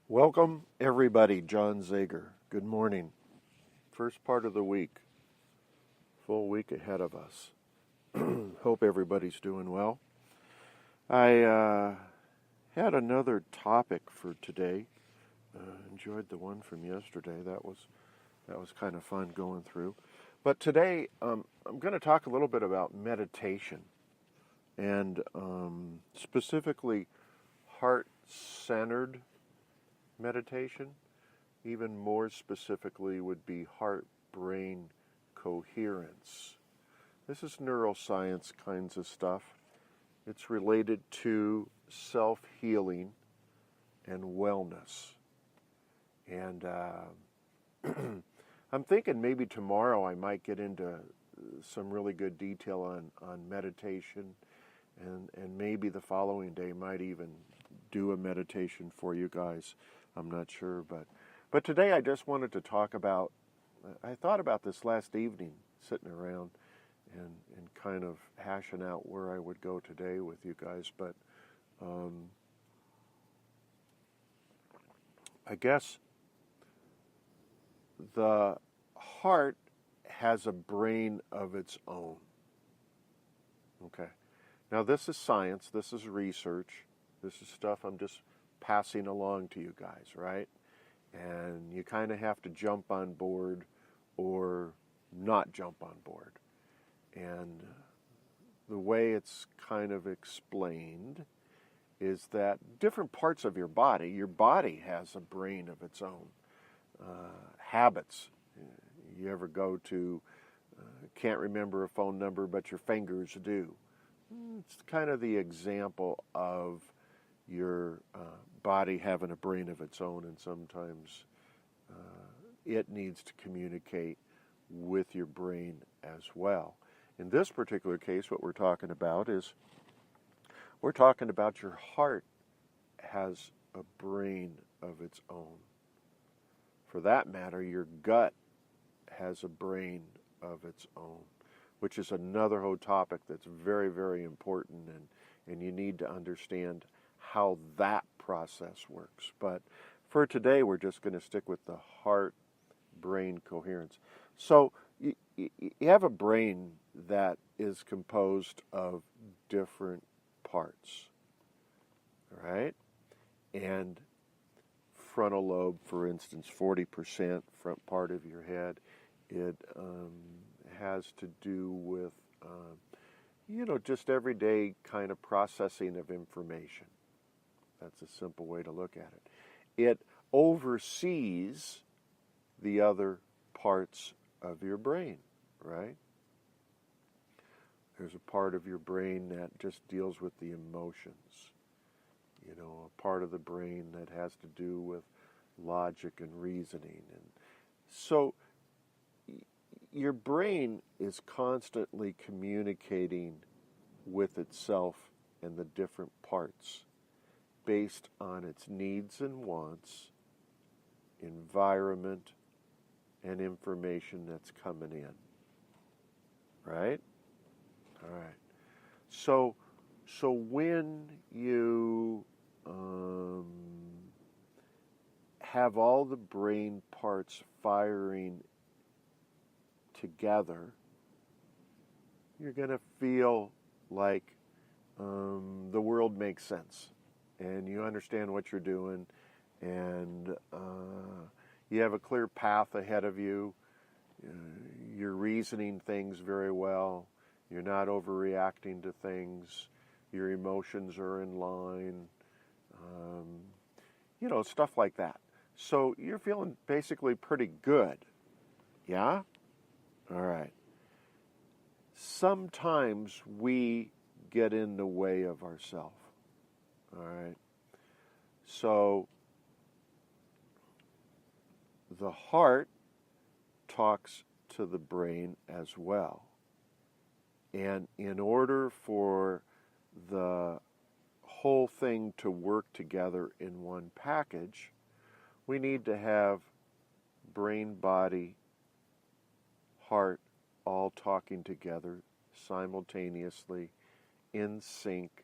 Welcome, everybody. John Zager. Good morning. First part of the week. Full week ahead of us. Hope everybody's doing well. I had another topic for today. Enjoyed the one from yesterday. That was kind of fun going through. But today, I'm going to talk a little bit about meditation, and specifically heart-centered meditation. Even more specifically would be heart-brain coherence. This is neuroscience kinds of stuff. It's related to self-healing and wellness. And I'm thinking maybe tomorrow I might get into some really good detail on meditation, and maybe the following day might even do a meditation for you guys. I'm not sure, but today I just wanted to talk about, I thought about this last evening, sitting around and kind of hashing out where I would go today with you guys, but I guess the heart has a brain of its own. Okay. Now this is science, this is research, this is stuff I'm just passing along to you guys, right? And you kind of have to jump on board or not jump on board. And the way it's kind of explained is that different parts of your body has a brain of its own. Habits. You ever go to, can't remember a phone number, but your fingers do. It's kind of the example of your body having a brain of its own, and sometimes it needs to communicate with your brain as well. In this particular case, what we're talking about is we're talking about your heart has a brain of its own. For that matter, your gut has a brain of its own, which is another whole topic that's very, very important, and you need to understand how that process works. But for today, we're just going to stick with the heart-brain coherence. So you have a brain that is composed of different parts, right? And frontal lobe, for instance, 40% front part of your head, it has to do with, just everyday kind of processing of information. That's a simple way to look at it. It oversees the other parts of your brain, right? There's a part of your brain that just deals with the emotions. A part of the brain that has to do with logic and reasoning. And so your brain is constantly communicating with itself and the different parts based on its needs and wants, environment, and information that's coming in. Right? All right. So when you have all the brain parts firing together, you're going to feel like the world makes sense, and you understand what you're doing, and you have a clear path ahead of you. You're reasoning things very well. You're not overreacting to things. Your emotions are in line. Stuff like that. So you're feeling basically pretty good. Yeah? All right. Sometimes we get in the way of ourselves. All right. So the heart talks to the brain as well. And in order for the whole thing to work together in one package, we need to have brain, body, heart all talking together simultaneously in sync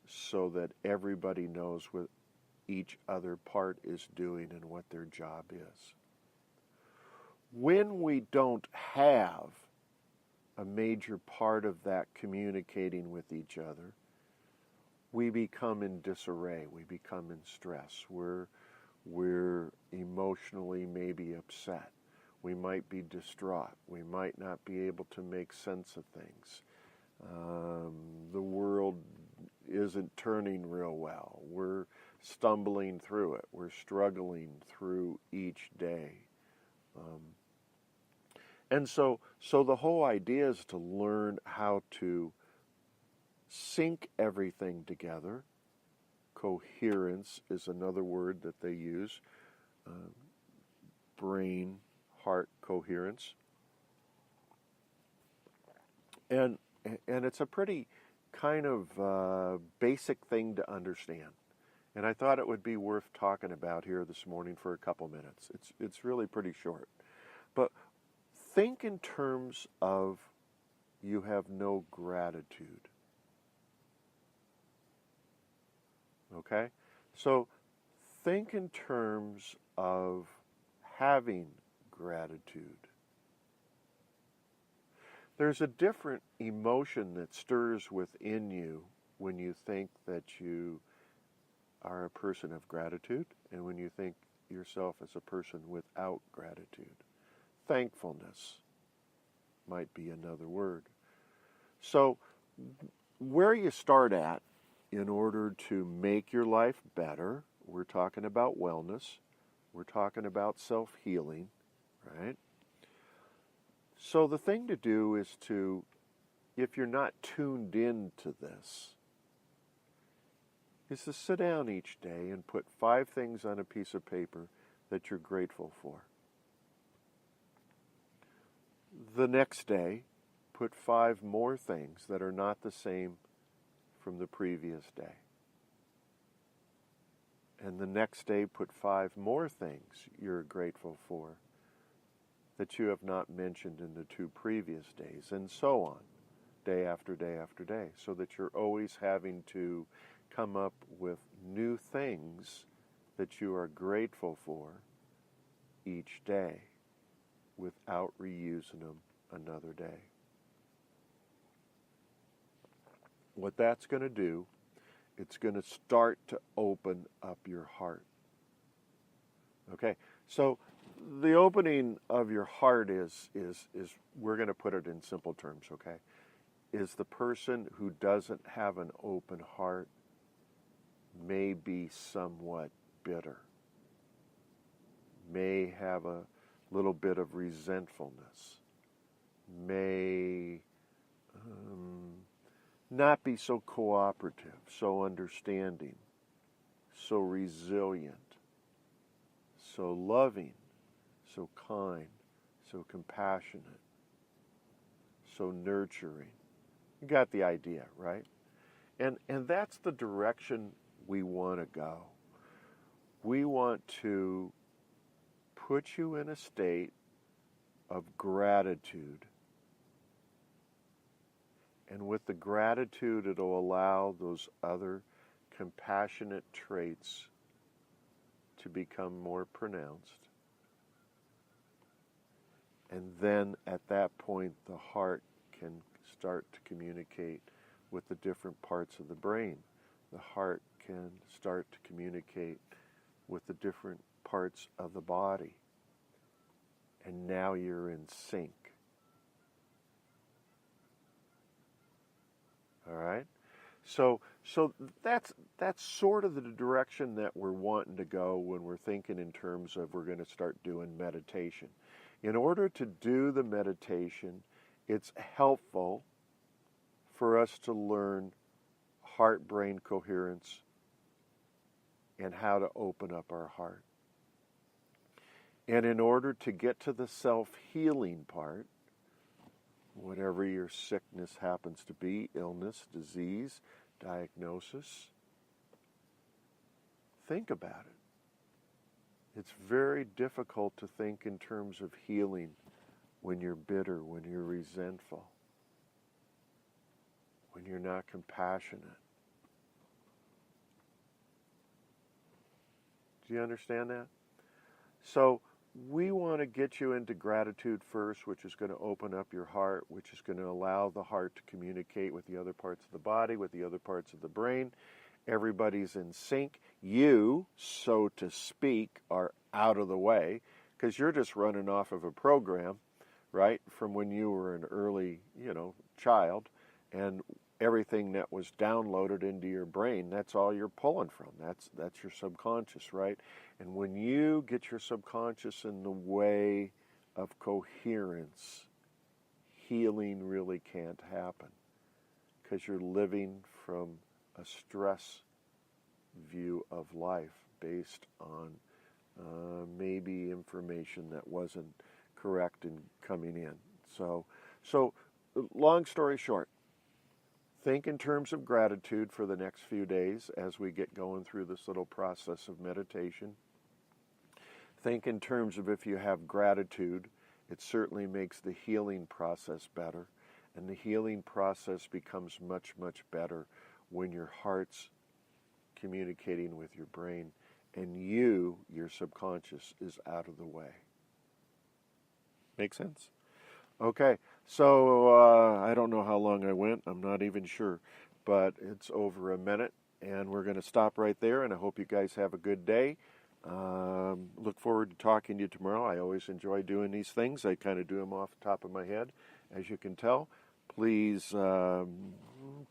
so that everybody knows each other part is doing and what their job is. When we don't have a major part of that communicating with each other, we become in disarray. We become in stress. We're emotionally maybe upset. We might be distraught. We might not be able to make sense of things. The world isn't turning real well. We're stumbling through it. We're struggling through each day. And so the whole idea is to learn how to sync everything together. Coherence is another word that they use. Brain, heart coherence. And it's a pretty kind of basic thing to understand. And I thought it would be worth talking about here this morning for a couple minutes. It's really pretty short. But think in terms of you have no gratitude. Okay? So think in terms of having gratitude. There's a different emotion that stirs within you when you think that you are a person of gratitude and when you think yourself as a person without gratitude. Thankfulness might be another word. So where you start at in order to make your life better, we're talking about wellness, we're talking about self-healing, right? So the thing to do is to, if you're not tuned into this, is to sit down each day and put 5 things on a piece of paper that you're grateful for. The next day, put 5 more things that are not the same from the previous day. And the next day, put 5 more things you're grateful for that you have not mentioned in the 2 previous days, and so on, day after day after day, so that you're always having to come up with new things that you are grateful for each day without reusing them another day. What that's going to do, it's going to start to open up your heart. Okay, so the opening of your heart is we're going to put it in simple terms, okay, is the person who doesn't have an open heart may be somewhat bitter, may have a little bit of resentfulness, may not be so cooperative, so understanding, so resilient, so loving, so kind, so compassionate, so nurturing. You got the idea, right? And that's the direction we want to go. We want to put you in a state of gratitude. And with the gratitude, it'll allow those other compassionate traits to become more pronounced. And then at that point, the heart can start to communicate with the different parts of the brain. The heart can start to communicate with the different parts of the body. And now you're in sync. All right? So that's sort of the direction that we're wanting to go when we're thinking in terms of we're going to start doing meditation. In order to do the meditation, it's helpful for us to learn heart-brain coherence and how to open up our heart. And in order to get to the self-healing part, whatever your sickness happens to be, illness, disease, diagnosis, think about it. It's very difficult to think in terms of healing when you're bitter, when you're resentful, when you're not compassionate. Do you understand that? So we want to get you into gratitude first, which is going to open up your heart, which is going to allow the heart to communicate with the other parts of the body, with the other parts of the brain. Everybody's in sync. You, so to speak, are out of the way because you're just running off of a program, right, from when you were an early, child, and everything that was downloaded into your brain, that's all you're pulling from. That's your subconscious, right? And when you get your subconscious in the way of coherence, healing really can't happen because you're living from a stress view of life based on maybe information that wasn't correct in coming in. So long story short, think in terms of gratitude for the next few days as we get going through this little process of meditation. Think in terms of if you have gratitude, it certainly makes the healing process better. And the healing process becomes much, much better when your heart's communicating with your brain and your subconscious, is out of the way. Make sense? Okay, so I don't know how long I went. I'm not even sure, but it's over a minute, and we're going to stop right there, and I hope you guys have a good day. Look forward to talking to you tomorrow. I always enjoy doing these things. I kind of do them off the top of my head, as you can tell. Please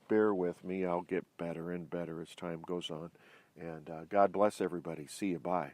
bear with me. I'll get better and better as time goes on. And God bless everybody. See you. Bye.